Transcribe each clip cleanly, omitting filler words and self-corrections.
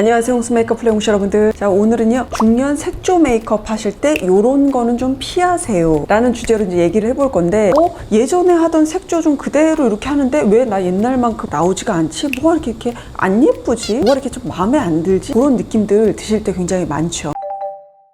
안녕하세요, 홍수 메이크업 플레이홍시 여러분들. 자, 오늘은요 중년 색조 메이크업 하실 때 요런 거는 좀 피하세요 라는 주제로 이제 얘기를 해볼 건데, 예전에 하던 색조 좀 그대로 이렇게 하는데 왜 나 옛날만큼 나오지가 않지? 뭐가 이렇게 안 예쁘지? 뭐가 이렇게 좀 마음에 안 들지? 그런 느낌들 드실 때 굉장히 많죠.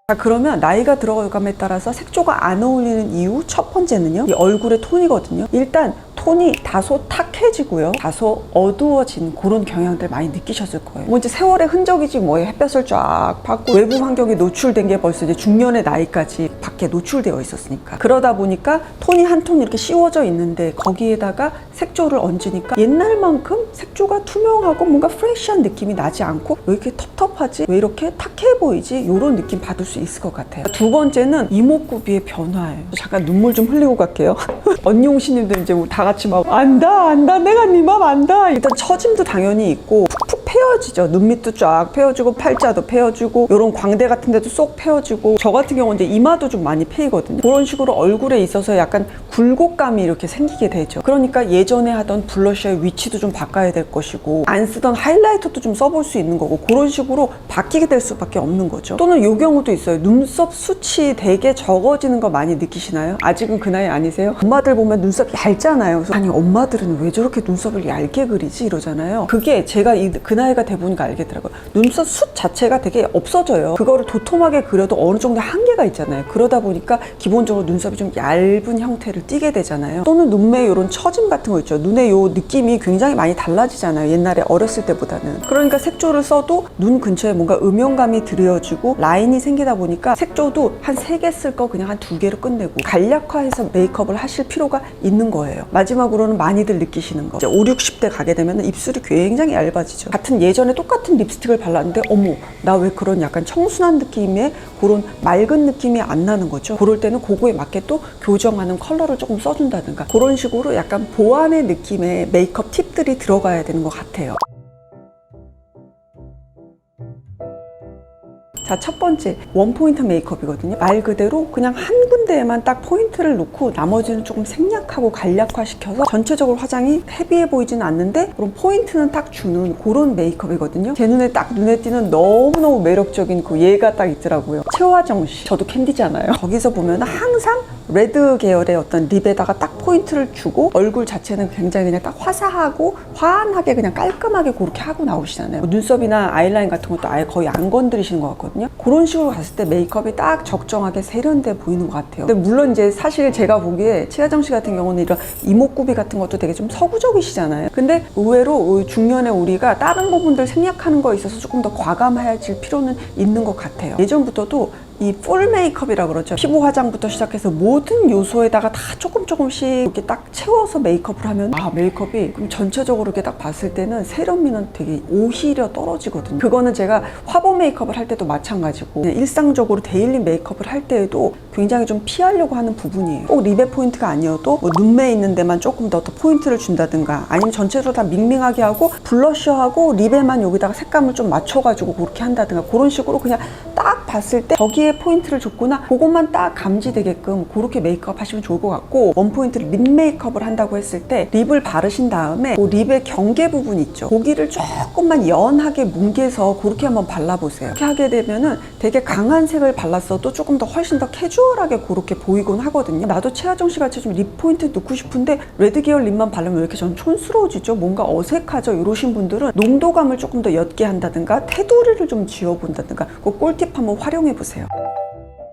자, 그러면 나이가 들어감에 따라서 색조가 안 어울리는 이유 첫 번째는요, 이 얼굴의 톤이거든요. 일단 톤이 다소 탁해지고요, 다소 어두워진 그런 경향들 많이 느끼셨을 거예요. 뭐 이제 세월의 흔적이지 뭐예요. 햇볕을 쫙 받고 외부 환경에 노출된 게 벌써 이제 중년의 나이까지 밖에 노출되어 있었으니까, 그러다 보니까 톤이 한 톤 이렇게 씌워져 있는데 거기에다가 색조를 얹으니까 옛날만큼 색조가 투명하고 뭔가 프레시한 느낌이 나지 않고 왜 이렇게 텁텁하지? 왜 이렇게 탁해 보이지? 이런 느낌 받을 수 있을 것 같아요. 두 번째는 이목구비의 변화예요. 잠깐 눈물 좀 흘리고 갈게요. 언니 홍시님들 이제 다 같이 막 안다 내가 네 맘 안다. 일단 처짐도 당연히 있고 푹푹 펴지죠. 눈 밑도 쫙 펴지고 팔자도 펴지고 이런 광대 같은 데도 쏙 펴지고, 저 같은 경우는 이제 이마도 좀 많이 패이거든요. 그런 식으로 얼굴에 있어서 약간 굴곡감이 이렇게 생기게 되죠. 그러니까 예전에 하던 블러셔의 위치도 좀 바꿔야 될 것이고, 안 쓰던 하이라이터도 좀 써볼 수 있는 거고, 그런 식으로 바뀌게 될 수밖에 없는 거죠. 또는 이 경우도 있어요. 눈썹 숱이 되게 적어지는 거 많이 느끼시나요? 아직은 그 나이 아니세요? 엄마들 보면 눈썹 얇잖아요. 그래서 아니 엄마들은 왜 저렇게 눈썹을 얇게 그리지? 이러잖아요. 그게 제가 그 나이가 돼보니까 알겠더라고요. 눈썹 숱 자체가 되게 없어져요. 그거를 도톰하게 그려도 어느 정도 한계가 있잖아요. 그러다 보니까 기본적으로 눈썹이 좀 얇은 형태를 띠게 되잖아요. 또는 눈매 이런 처짐 같은 거 있죠. 눈의 요 느낌이 굉장히 많이 달라지잖아요, 옛날에 어렸을 때보다는. 그러니까 색조를 써도 눈 근처에 뭔가 음영감이 들여지고 라인이 생기다 보니까 색조도 한 3개 쓸 거 그냥 한 2개로 끝내고 간략화해서 메이크업을 하실 필요가 있는 거예요. 마지막으로는 많이들 느끼시는 거, 이제 5, 60대 가게 되면 입술이 굉장히 얇아지죠. 같은 예전에 똑같은 립스틱을 발랐는데 어머 나 왜 그런 약간 청순한 느낌의 그런 맑은 느낌이 안 나는 거죠. 그럴 때는 그거에 맞게 또 교정하는 컬러를 조금 써준다든가, 그런 식으로 약간 보완의 느낌의 메이크업 팁들이 들어가야 되는 것 같아요. 자, 첫 번째 원포인트 메이크업이거든요. 말 그대로 그냥 한 군데에만 딱 포인트를 놓고 나머지는 조금 생략하고 간략화시켜서 전체적으로 화장이 헤비해 보이지는 않는데 그런 포인트는 딱 주는 그런 메이크업이거든요. 제 눈에 딱 눈에 띄는 너무너무 매력적인 그 얘가 딱 있더라고요. 최화정 씨, 저도 캔디잖아요. 거기서 보면 항상 레드 계열의 어떤 립에다가 딱 포인트를 주고 얼굴 자체는 굉장히 그냥 딱 화사하고 환하게 그냥 깔끔하게 그렇게 하고 나오시잖아요. 눈썹이나 아이라인 같은 것도 아예 거의 안 건드리시는 것 같거든요. 그런 식으로 갔을 때 메이크업이 딱 적정하게 세련돼 보이는 것 같아요. 근데 물론 이제 사실 제가 보기에 최하정 씨 같은 경우는 이런 이목구비 같은 것도 되게 좀 서구적이시잖아요. 근데 의외로 중년의 우리가 다른 부분들 생략하는 거에 있어서 조금 더 과감해질 필요는 있는 것 같아요. 예전부터도 이 풀 메이크업이라고 그러죠. 피부 화장부터 시작해서 모든 요소에다가 다 조금씩 이렇게 딱 채워서 메이크업을 하면 메이크업이 그럼 전체적으로 이렇게 딱 봤을 때는 세련미는 되게 오히려 떨어지거든요. 그거는 제가 화보 메이크업을 할 때도 마찬가지고 일상적으로 데일리 메이크업을 할 때에도 굉장히 좀 피하려고 하는 부분이에요. 꼭 립의 포인트가 아니어도 뭐 눈매 있는 데만 조금 더 포인트를 준다든가, 아니면 전체적으로 다 밍밍하게 하고 블러셔하고 립에만 여기다가 색감을 좀 맞춰가지고 그렇게 한다든가, 그런 식으로 그냥 딱 봤을 때 저기에 포인트를 줬구나, 그것만 딱 감지되게끔 그렇게 메이크업 하시면 좋을 것 같고, 원포인트를 립 메이크업을 한다고 했을 때 립을 바르신 다음에 그 립의 경계 부분 있죠. 거기를 조금만 연하게 뭉개서 그렇게 한번 발라보세요. 이렇게 하게 되면은 되게 강한 색을 발랐어도 조금 더 훨씬 더 캐주얼하게 그렇게 보이곤 하거든요. 나도 최하정 씨 같이 좀 립 포인트 넣고 싶은데 레드 계열 립만 바르면 왜 이렇게 전 촌스러워지죠? 뭔가 어색하죠? 이러신 분들은 농도감을 조금 더 옅게 한다든가 테두리를 좀 지워본다든가, 그 꿀팁 한번 활용해 보세요.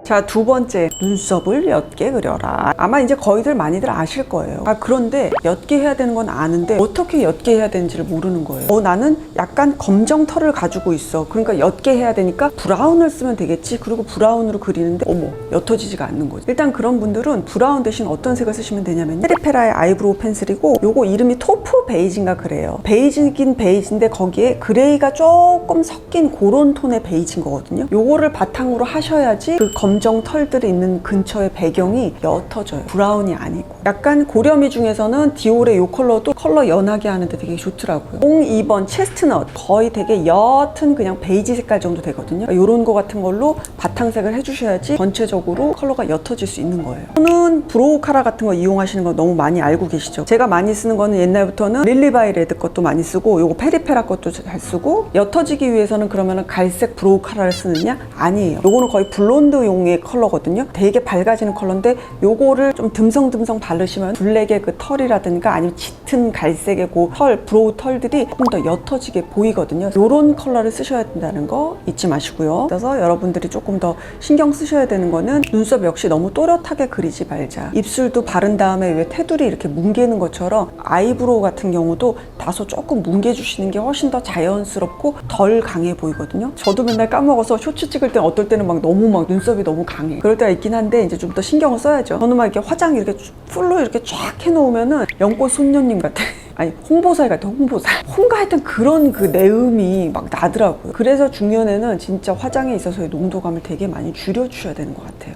자, 두 번째, 눈썹을 옅게 그려라. 아마 이제 거의들 많이들 아실 거예요. 그런데 옅게 해야 되는 건 아는데 어떻게 옅게 해야 되는지를 모르는 거예요. 나는 약간 검정 털을 가지고 있어. 그러니까 옅게 해야 되니까 브라운을 쓰면 되겠지. 그리고 브라운으로 그리는데 옅어지지가 않는 거죠. 일단 그런 분들은 브라운 대신 어떤 색을 쓰시면 되냐면 페리페라의 아이브로우 펜슬이고, 요거 이름이 토프 베이지인가 그래요. 베이지긴 베이지인데 거기에 그레이가 조금 섞인 그런 톤의 베이지인 거거든요. 요거를 바탕으로 하셔야지 그 점정 털들이 있는 근처의 배경이 옅어져요. 브라운이 아니고. 약간 고렴이 중에서는 디올의 이 컬러도 컬러 연하게 하는데 되게 좋더라고요. 02번 체스트넛 거의 되게 옅은 그냥 베이지 색깔 정도 되거든요. 이런 거 같은 걸로 바탕색을 해주셔야지 전체적으로 컬러가 옅어질 수 있는 거예요. 저는 브로우 카라 같은 거 이용하시는 거 너무 많이 알고 계시죠? 제가 많이 쓰는 거는 옛날부터는 릴리바이 레드 것도 많이 쓰고 요거 페리페라 것도 잘 쓰고, 옅어지기 위해서는 그러면 갈색 브로우 카라를 쓰느냐? 아니에요. 요거는 거의 블론드용의 컬러거든요. 되게 밝아지는 컬러인데 요거를 좀 듬성듬성 바르시면 블랙의 그 털이라든가 아니면 짙은 갈색의 그 털, 브로우 털들이 조금 더 옅어지게 보이거든요. 요런 컬러를 쓰셔야 된다는 거 잊지 마시고요. 그래서 여러분들이 조금 더 신경 쓰셔야 되는 거는 눈썹 역시 너무 또렷하게 그리지 말자. 입술도 바른 다음에 왜 테두리 이렇게 뭉개는 것처럼 아이브로우 같은 경우도 다소 조금 뭉개주시는 게 훨씬 더 자연스럽고 덜 강해 보이거든요. 저도 맨날 까먹어서 쇼츠 찍을 때 어떨 때는 막 너무 막 눈썹이 너무 강해. 그럴 때가 있긴 한데 이제 좀 더 신경을 써야죠. 저는 막 이렇게 화장 이렇게 풀로 이렇게 쫙 해놓으면은 연꽃 손녀님 같아. 아니 홍보살 같아. 홍보살. 뭔가 하여튼 그런 그 내음이 막 나더라고요. 그래서 중년에는 진짜 화장에 있어서의 농도감을 되게 많이 줄여주셔야 되는 것 같아요.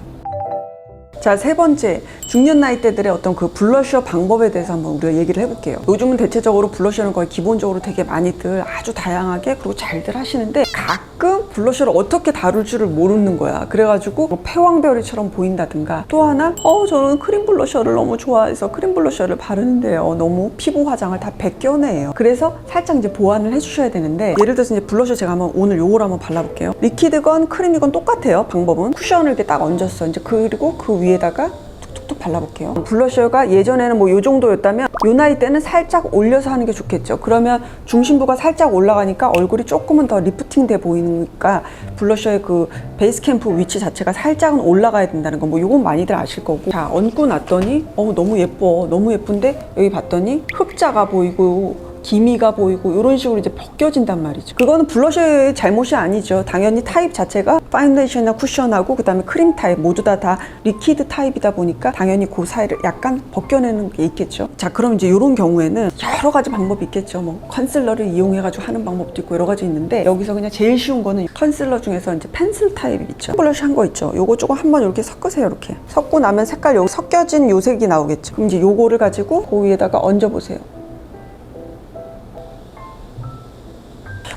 자, 세 번째, 중년 나이대들의 어떤 그 블러셔 방법에 대해서 한번 우리가 얘기를 해볼게요. 요즘은 대체적으로 블러셔는 거의 기본적으로 되게 많이들 아주 다양하게 그리고 잘들 하시는데 가끔 블러셔를 어떻게 다룰 줄을 모르는 거야. 그래가지고 뭐 패왕별이처럼 보인다든가, 또 하나 저는 크림 블러셔를 너무 좋아해서 크림 블러셔를 바르는데요, 너무 피부 화장을 다 벗겨내요. 그래서 살짝 이제 보완을 해주셔야 되는데, 예를 들어서 이제 블러셔 제가 한번 오늘 요걸 한번 발라볼게요. 리퀴드건 크림이건 똑같아요. 방법은 쿠션을 이렇게 딱 얹었어. 이제 그리고 그 위에다가 툭툭툭 발라볼게요. 블러셔가 예전에는 뭐 요 정도였다면 요 나이 때는 살짝 올려서 하는 게 좋겠죠. 그러면 중심부가 살짝 올라가니까 얼굴이 조금은 더 리프팅 돼 보이니까 블러셔의 그 베이스 캠프 위치 자체가 살짝은 올라가야 된다는 거, 뭐 요건 많이들 아실 거고. 자, 얹고 났더니 너무 예뻐. 너무 예쁜데 여기 봤더니 흑자가 보이고 기미가 보이고 이런 식으로 이제 벗겨진단 말이죠. 그거는 블러셔의 잘못이 아니죠. 당연히 타입 자체가 파운데이션이나 쿠션하고 그 다음에 크림 타입 모두 다 리퀴드 타입이다 보니까 당연히 그 사이를 약간 벗겨내는 게 있겠죠. 자, 그럼 이제 이런 경우에는 여러 가지 방법이 있겠죠. 뭐 컨실러를 이용해가지고 하는 방법도 있고 여러 가지 있는데, 여기서 그냥 제일 쉬운 거는 컨실러 중에서 이제 펜슬 타입 있죠. 블러셔 한 거 있죠. 요거 조금 한번 이렇게 섞으세요. 이렇게 섞고 나면 색깔 여기 섞여진 요 색이 나오겠죠. 그럼 이제 요거를 가지고 그 위에다가 얹어보세요.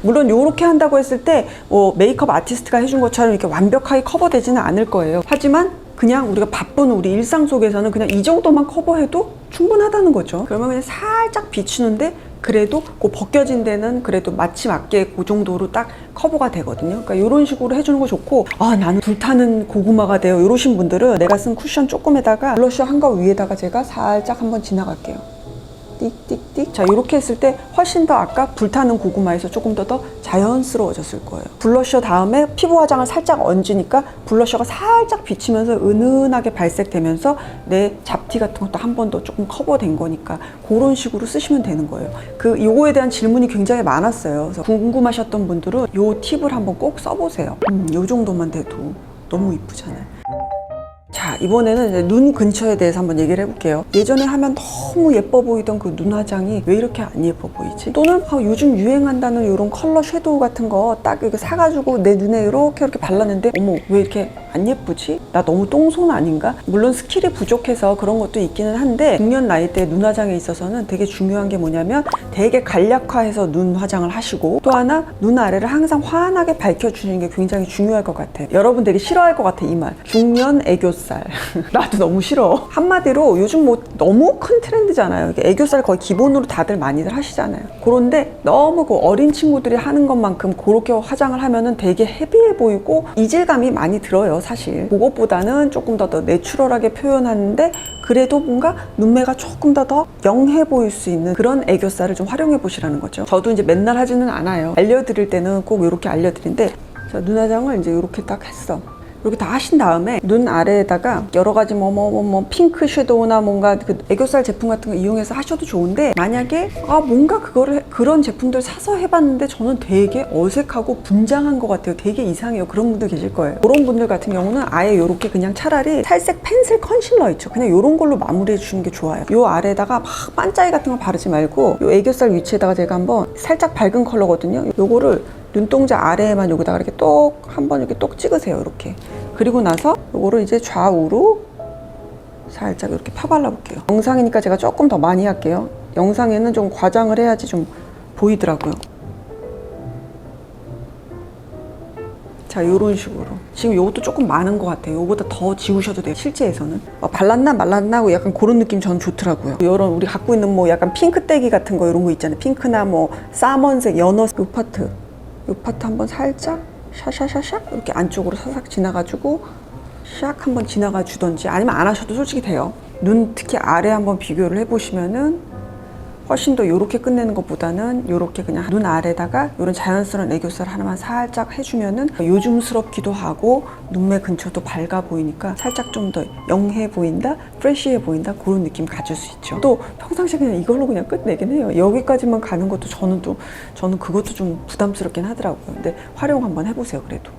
물론 이렇게 한다고 했을 때 메이크업 아티스트가 해준 것처럼 이렇게 완벽하게 커버되지는 않을 거예요. 하지만 그냥 우리가 바쁜 우리 일상 속에서는 그냥 이 정도만 커버해도 충분하다는 거죠. 그러면 그냥 살짝 비추는데 그래도 그 벗겨진 데는 그래도 마치 맞게 그 정도로 딱 커버가 되거든요. 그러니까 이런 식으로 해주는 거 좋고, 나는 불타는 고구마가 돼요 이러신 분들은 내가 쓴 쿠션 조금에다가 블러셔 한 거 위에다가 제가 살짝 한번 지나갈게요. 띡띡띡. 자, 이렇게 했을 때 훨씬 더 아까 불타는 고구마에서 조금 더 자연스러워졌을 거예요. 블러셔 다음에 피부 화장을 살짝 얹으니까 블러셔가 살짝 비치면서 은은하게 발색되면서 내 잡티 같은 것도 한 번 더 조금 커버된 거니까 그런 식으로 쓰시면 되는 거예요. 요거에 대한 질문이 굉장히 많았어요. 그래서 궁금하셨던 분들은 요 팁을 한번 꼭 써보세요. 요 정도만 돼도 너무 이쁘잖아요. 자, 이번에는 이제 눈 근처에 대해서 한번 얘기를 해볼게요. 예전에 하면 너무 예뻐 보이던 그 눈 화장이 왜 이렇게 안 예뻐 보이지? 또는 요즘 유행한다는 이런 컬러 섀도우 같은 거 딱 이렇게 사가지고 내 눈에 이렇게 발랐는데 어머, 왜 이렇게 안 예쁘지? 나 너무 똥손 아닌가? 물론 스킬이 부족해서 그런 것도 있기는 한데, 중년 나이 때 눈 화장에 있어서는 되게 중요한 게 뭐냐면 되게 간략화해서 눈 화장을 하시고, 또 하나 눈 아래를 항상 환하게 밝혀주시는 게 굉장히 중요할 것 같아요. 여러분 되게 싫어할 것 같아, 이 말. 중년 애교살. 나도 너무 싫어. 한마디로 요즘 뭐 너무 큰 트렌드잖아요. 애교살 거의 기본으로 다들 많이들 하시잖아요. 그런데 너무 그 어린 친구들이 하는 것만큼 그렇게 화장을 하면은 되게 헤비해 보이고 이질감이 많이 들어요, 사실. 그것보다는 조금 더 내추럴하게 표현하는데 그래도 뭔가 눈매가 조금 더 영해 보일 수 있는 그런 애교살을 좀 활용해 보시라는 거죠. 저도 이제 맨날 하지는 않아요. 알려드릴 때는 꼭 이렇게 알려드리는데, 자, 눈 화장을 이제 이렇게 딱 했어. 이렇게 다 하신 다음에 눈 아래에다가 여러 가지 핑크 섀도우나 뭔가 그 애교살 제품 같은 거 이용해서 하셔도 좋은데, 만약에 뭔가 그런 제품들 사서 해봤는데 저는 되게 어색하고 분장한 것 같아요, 되게 이상해요, 그런 분들 계실 거예요. 그런 분들 같은 경우는 아예 이렇게 그냥 차라리 살색 펜슬 컨실러 있죠, 그냥 이런 걸로 마무리해 주시는 게 좋아요. 요 아래에다가 막 반짝이 같은 거 바르지 말고 요 애교살 위치에다가 제가 한번 살짝 밝은 컬러거든요. 요거를 눈동자 아래에만 여기다가 이렇게 한번 이렇게 찍으세요, 이렇게. 그리고 나서 이거를 이제 좌우로 살짝 이렇게 펴 발라볼게요. 영상이니까 제가 조금 더 많이 할게요. 영상에는 좀 과장을 해야지 좀 보이더라고요. 자, 요런 식으로. 지금 요것도 조금 많은 것 같아요. 요거보다 더 지우셔도 돼요, 실제에서는. 발랐나 말랐나 하고 약간 그런 느낌 저는 좋더라고요. 요런 우리 갖고 있는 뭐 약간 핑크떼기 같은 거 이런 거 있잖아요. 핑크나 뭐 사먼색, 연어색 요 파트 한번 살짝 샤샤샤샥 이렇게 안쪽으로 사삭 지나가지고 샥 한번 지나가 주던지, 아니면 안 하셔도 솔직히 돼요. 눈 특히 아래 한번 비교를 해보시면은 훨씬 더 이렇게 끝내는 것보다는 이렇게 그냥 눈 아래다가 이런 자연스러운 애교살 하나만 살짝 해주면은 요즘스럽기도 하고 눈매 근처도 밝아 보이니까 살짝 좀 더 영해 보인다, 프레쉬해 보인다, 그런 느낌 가질 수 있죠. 또 평상시에 그냥 이걸로 그냥 끝내긴 해요. 여기까지만 가는 것도 저는 그것도 좀 부담스럽긴 하더라고요. 근데 활용 한번 해보세요, 그래도.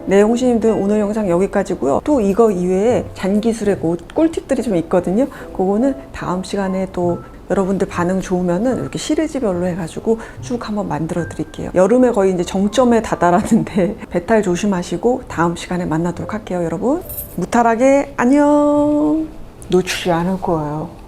네, 홍시님들 오늘 영상 여기까지고요. 또 이거 이외에 잔기술의 꿀팁들이 좀 있거든요. 그거는 다음 시간에 또 여러분들 반응 좋으면은 이렇게 시리즈별로 해가지고 쭉 한번 만들어 드릴게요. 여름에 거의 이제 정점에 다다랐는데 배탈 조심하시고 다음 시간에 만나도록 할게요, 여러분. 무탈하게 안녕. 놓치지 않을 거예요.